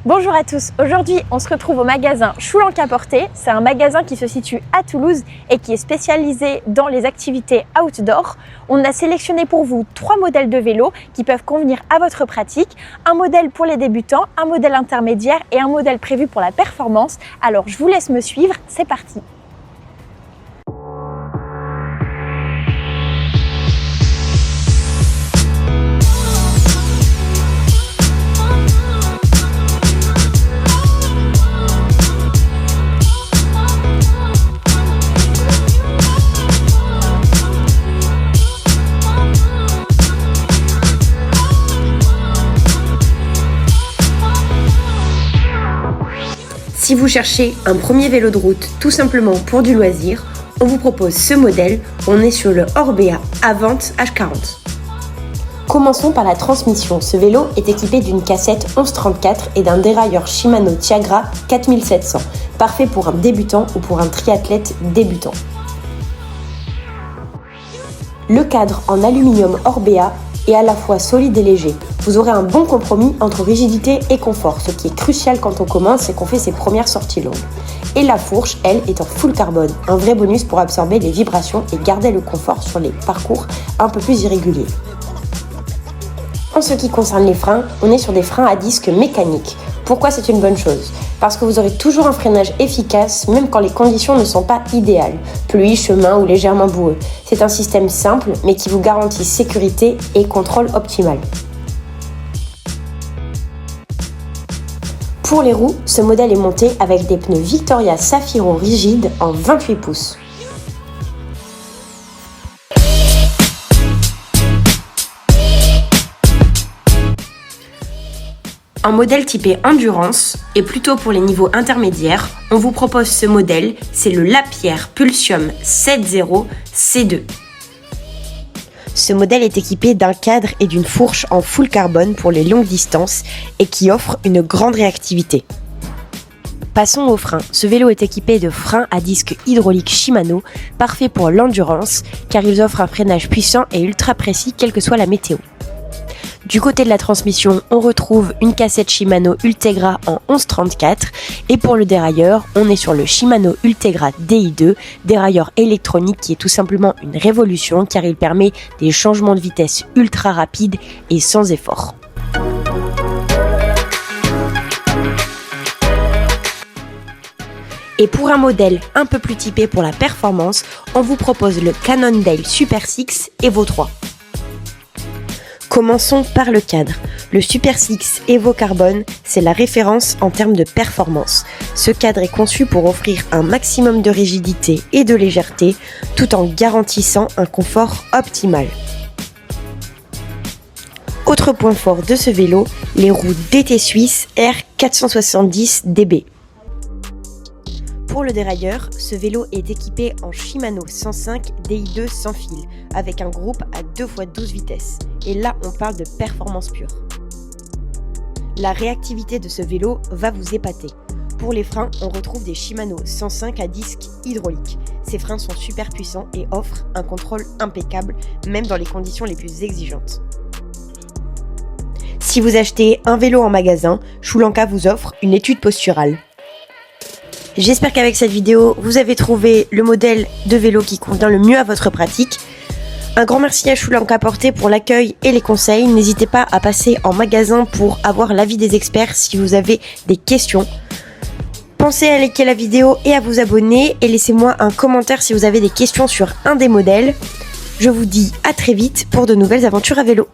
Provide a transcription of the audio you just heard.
Bonjour à tous, aujourd'hui on se retrouve au magasin Choulenc-à-Porter. C'est un magasin qui se situe à Toulouse et qui est spécialisé dans les activités outdoor. On a sélectionné pour vous 3 modèles de vélos qui peuvent convenir à votre pratique. Un modèle pour les débutants, un modèle intermédiaire et un modèle prévu pour la performance. Alors je vous laisse me suivre, c'est parti. Si vous cherchez un premier vélo de route tout simplement pour du loisir, on vous propose ce modèle. On est sur le Orbea Avante H40. Commençons par la transmission. Ce vélo est équipé d'une cassette 1134 et d'un dérailleur Shimano Tiagra 4700, parfait pour un débutant ou pour un triathlète débutant. Le cadre en aluminium Orbea est à la fois solide et léger. Vous aurez un bon compromis entre rigidité et confort, ce qui est crucial quand on commence et qu'on fait ses premières sorties longues. Et la fourche, elle, est en full carbone, un vrai bonus pour absorber les vibrations et garder le confort sur les parcours un peu plus irréguliers. En ce qui concerne les freins, on est sur des freins à disque mécaniques. Pourquoi c'est une bonne chose ? Parce que vous aurez toujours un freinage efficace, même quand les conditions ne sont pas idéales, pluie, chemin ou légèrement boueux. C'est un système simple, mais qui vous garantit sécurité et contrôle optimal. Pour les roues, ce modèle est monté avec des pneus Victoria Safiro rigides en 28 pouces. En modèle typé Endurance, et plutôt pour les niveaux intermédiaires, on vous propose ce modèle, c'est le Lapierre Pulsium 7.0 C2. Ce modèle est équipé d'un cadre et d'une fourche en full carbone pour les longues distances et qui offre une grande réactivité. Passons aux freins. Ce vélo est équipé de freins à disque hydraulique Shimano, parfait pour l'endurance car ils offrent un freinage puissant et ultra précis quelle que soit la météo. Du côté de la transmission, on retrouve une cassette Shimano Ultegra en 1134 et pour le dérailleur, on est sur le Shimano Ultegra Di2, dérailleur électronique qui est tout simplement une révolution car il permet des changements de vitesse ultra rapides et sans effort. Et pour un modèle un peu plus typé pour la performance, on vous propose le Cannondale Super 6 Evo 3. Commençons par le cadre. Le Super 6 Evo Carbone, c'est la référence en termes de performance. Ce cadre est conçu pour offrir un maximum de rigidité et de légèreté, tout en garantissant un confort optimal. Autre point fort de ce vélo, les roues DT Suisse R470 DB. Pour le dérailleur, ce vélo est équipé en Shimano 105 Di2 sans fil, avec un groupe à 2x12 vitesses. Et là, on parle de performance pure. La réactivité de ce vélo va vous épater. Pour les freins, on retrouve des Shimano 105 à disque hydraulique. Ces freins sont super puissants et offrent un contrôle impeccable, même dans les conditions les plus exigeantes. Si vous achetez un vélo en magasin, Choulenc vous offre une étude posturale. J'espère qu'avec cette vidéo, vous avez trouvé le modèle de vélo qui convient le mieux à votre pratique. Un grand merci à Choulenc-à-Porter pour l'accueil et les conseils. N'hésitez pas à passer en magasin pour avoir l'avis des experts si vous avez des questions. Pensez à liker la vidéo et à vous abonner et laissez-moi un commentaire si vous avez des questions sur un des modèles. Je vous dis à très vite pour de nouvelles aventures à vélo.